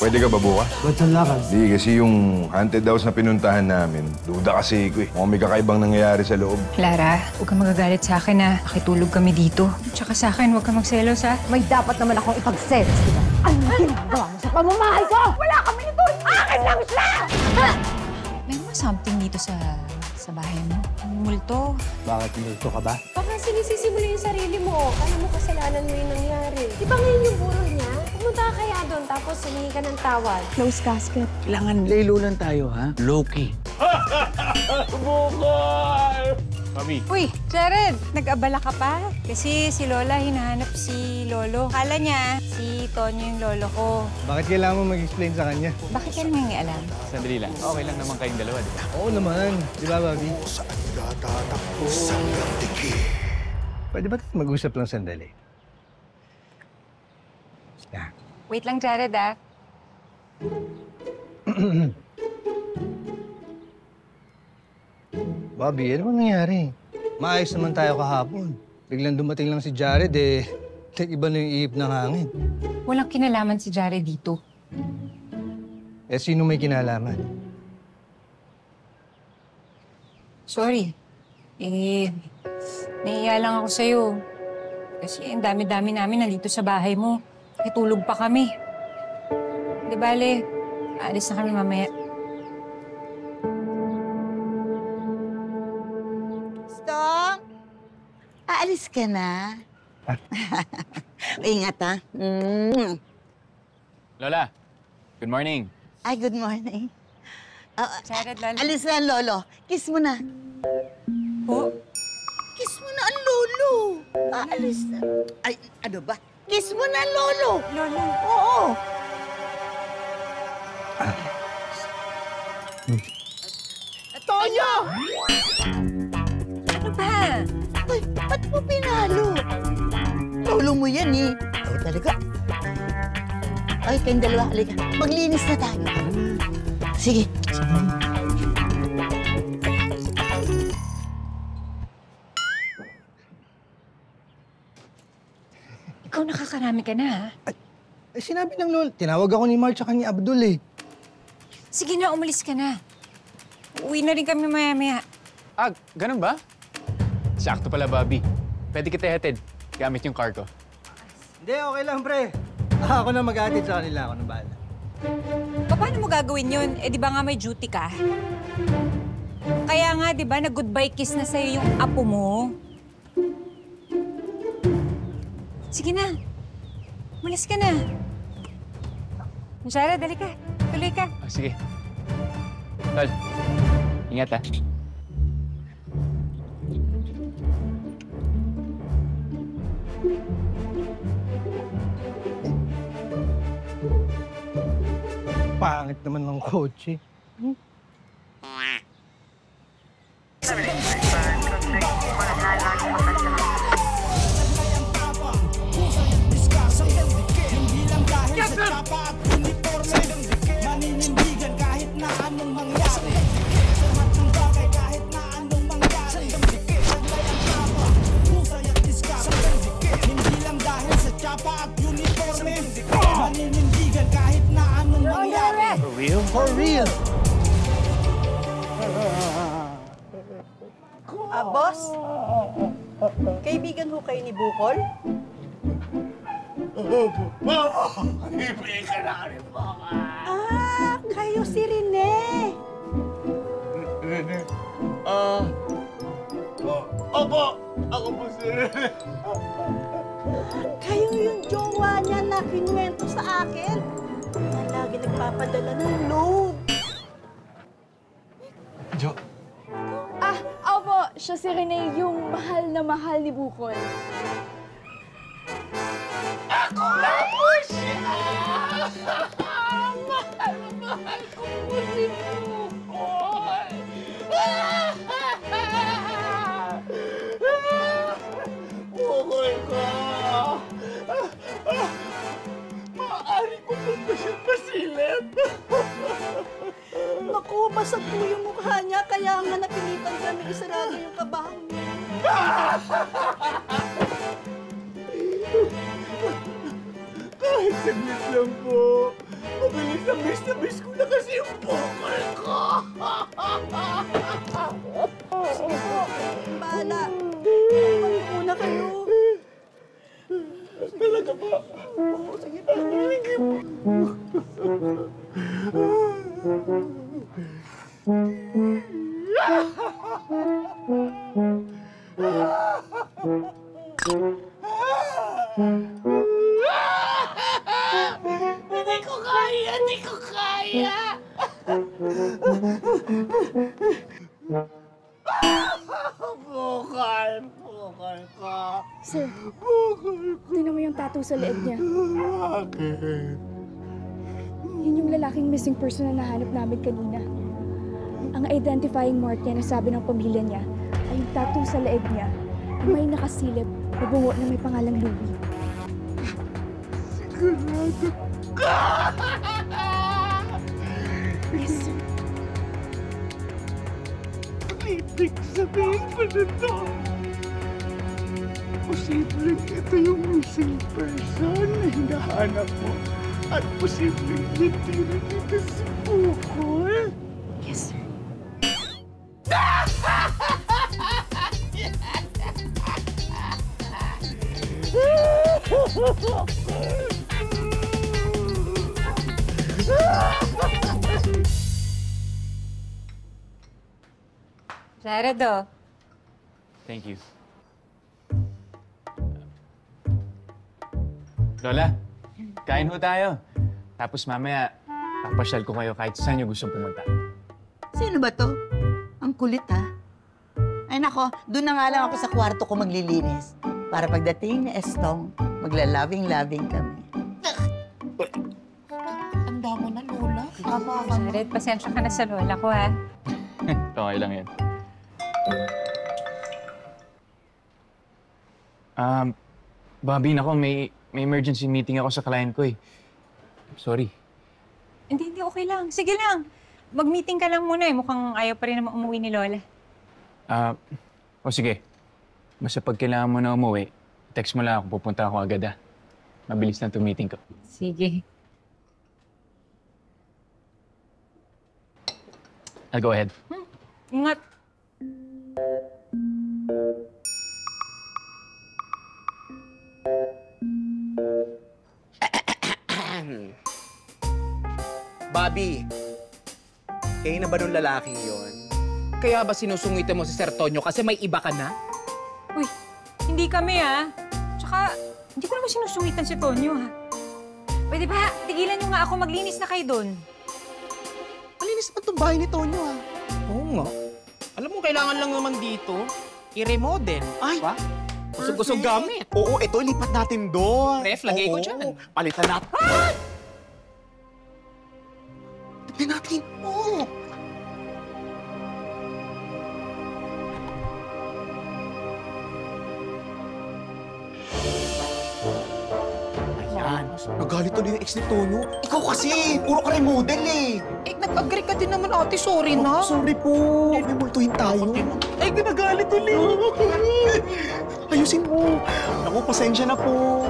Pwede ka ba bukas? Ba't ang lakad? Hindi, kasi yung haunted house na pinuntahan namin, duda kasi ko eh. Mukhang may kakaibang nangyayari sa loob. Clara, huwag kang magagalit sa akin na nakitulog kami dito. Tsaka sa akin, huwag kang magselos ha. May dapat naman akong ipagselos, di ba? Ano ginagawa mo sa pamamahay ko? Wala kami nito! Akin lang siya! Meron ba something dito sa bahay mo? Ang multo. Bakit nilito ka ba? Baka sinisisi mo lang yung sarili mo. Alam mo, kasalanan mo yung nangyari. Di ba ngayon yung burol niya? Pumunta ka kaya doon, tapos humingi ka ng tawad. Close casket. Kailangan laylo lang tayo, ha? Low-key. Mami. Uy, Jared, nag-abala ka pa? Kasi si Lola hinahanap si Lolo. Kala niya si Tonyo yung lolo ko. Bakit kailangan mo mag-explain sa kanya? Bakit ka naman yung alam? Sandali lang. Okay lang naman kayong dalawa, di ba? Oo naman. Di ba, Bobby? Pwede ba tayo mag-usap lang sandali? Yeah. Wait lang, Jared, ah. Bobby, ano bang nangyari? Maayos naman tayo kahapon. Biglang dumating lang si Jared, iba na yung ihip ng hangin. Walang kinalaman si Jared dito. Sino may kinalaman? Sorry. Nahiya lang ako sa'yo. Kasi ang dami-dami namin nandito sa bahay mo. Kitulog pa kami. Di bale, aalis na kami mamaya. Stop! Aalis ka na? Ingat, ha? Lola, good morning. Ay, good morning. Jared, Lolo. Alis na ang lolo. Kiss mo na. Oh? Kiss mo na ang lolo. Aalis na. Ay, ano ba? Kiss mo na ang lolo. Lolo. Oo. Tonyo! Ano ba? Ay, ba't mo pinalo? Lolo mo yan, eh. Ikaw talaga. Ay, kayong dalawa, halika. Maglinis na tayo. Sige. Ikaw nakakarami ka na, ha? Sinabi ng lolo, tinawag ako ni Mark at ni Abdul eh. Sige na, umalis ka na. Uwi na rin kami maya-maya. Ah, ganun ba? Sakto pala, Bobby. Pwede kita hatid gamit yung car ko. Hindi, okay lang, pre. Ako na mag-atid sa kanila. Ako na bahala. Paano mo gagawin yun? Eh, di ba nga may duty ka? Kaya nga, di ba, nag-goodbye kiss na sa'yo yung apo mo? Sige na. Umalis ka na. Shara, dali ka. Tuloy ka. Ah, sige. Tol, ingat, ha? Pangit naman ng kotse. For real? Boss? Kaibigan ho kayo ni Bukol? Kayo si Rene. Rene? Opo! Ako po si Rene. Kayo yung jowa niya na kinuwento sa akin. Na lagi nagpapadala ng load. Opo, siya si Rene, yung mahal na mahal ni Bukol. Ako nga po siya! Mahal ko po si Bukol! Bukol ko! Maaari ko po ba siyang pasilip? Naku, basag po yung mukha niya, kaya nga napilitan kami isarado yung kabahang niya. Kahit Kahit saglit lang po. Mabilis na miss ko na kasi yung bukol ko. Sige po, bahala. Magmuna kayo. Talaga ba? Oo, sige na. Sige po. Hindi ko kaya! Hindi ko kaya! Bukal ka. Sir, tingnan mo yung tattoo sa leeg niya. Bakit? Yun yung lalaking missing person na nahanap namin kanina. Ang identifying mark niya na sabi ng pamilya niya ay yung tattoo sa leeg niya na may nakasilip na bungo na may pangalang Louie. Sigurado ka! Yes, sir. Ibig sabihin ko na to. Posibleng ito yung missing person na hinahanap mo. At posibleng natira dito si Bukol. Yes, sir. Jared, oh. Thank you. Lola, kain ho tayo. Tapos mamaya, papasyal ko kayo kahit saan nyo gusto pumunta. Sino ba to? Ang kulit, ha? Ay nako, doon na nga lang ako sa kwarto ko maglilinis. Para pagdating ni Estong, magla-loving-loving kami. Tanda mo na, Lola. Tama ka na. Jared, pasensya ka na sa lola ko, ha? Okay lang yan. Bobby, nako, may emergency meeting ako sa client ko eh. Sorry. Hindi, okay lang. Sige lang. Mag-meeting ka lang muna eh. Mukhang ayaw pa rin naman umuwi ni Lola. Sige. Basta pag kailangan mo na umuwi, text mo lang ako, pupunta ako agad ah. Mabilis na itong meeting ko. Sige. I'll go ahead. Ingat. Bobby, kayo na ba nung lalaking yon? Kaya ba sinusungitan mo si Sir Tonyo kasi may iba ka na? Uy, hindi kami ha. Tsaka, hindi ko naman sinusungitan si Tonyo ha. Pwede ba, tigilan nyo nga ako, maglinis na kayo doon. Malinis naman itong bahay ni Tonyo ha. Oo nga. Alam mo, kailangan lang naman dito i-remodel. Ay! Diba? Kusog-kusog gamit. Oo, ito, lipat natin doon. Ref, lagay ko dyan. Palitan natin. Ah! Tabi natin. Oo. Ayan. Nagalit tuloy yung ex ni Tonyo. Ikaw kasi, puro ka remodel eh. Nag-agree ka din naman, ate. Sorry na. Sorry po. May multuhin tayo. Ay, ginagalit ulit. Ayusin mo. Naku, pasensya na po.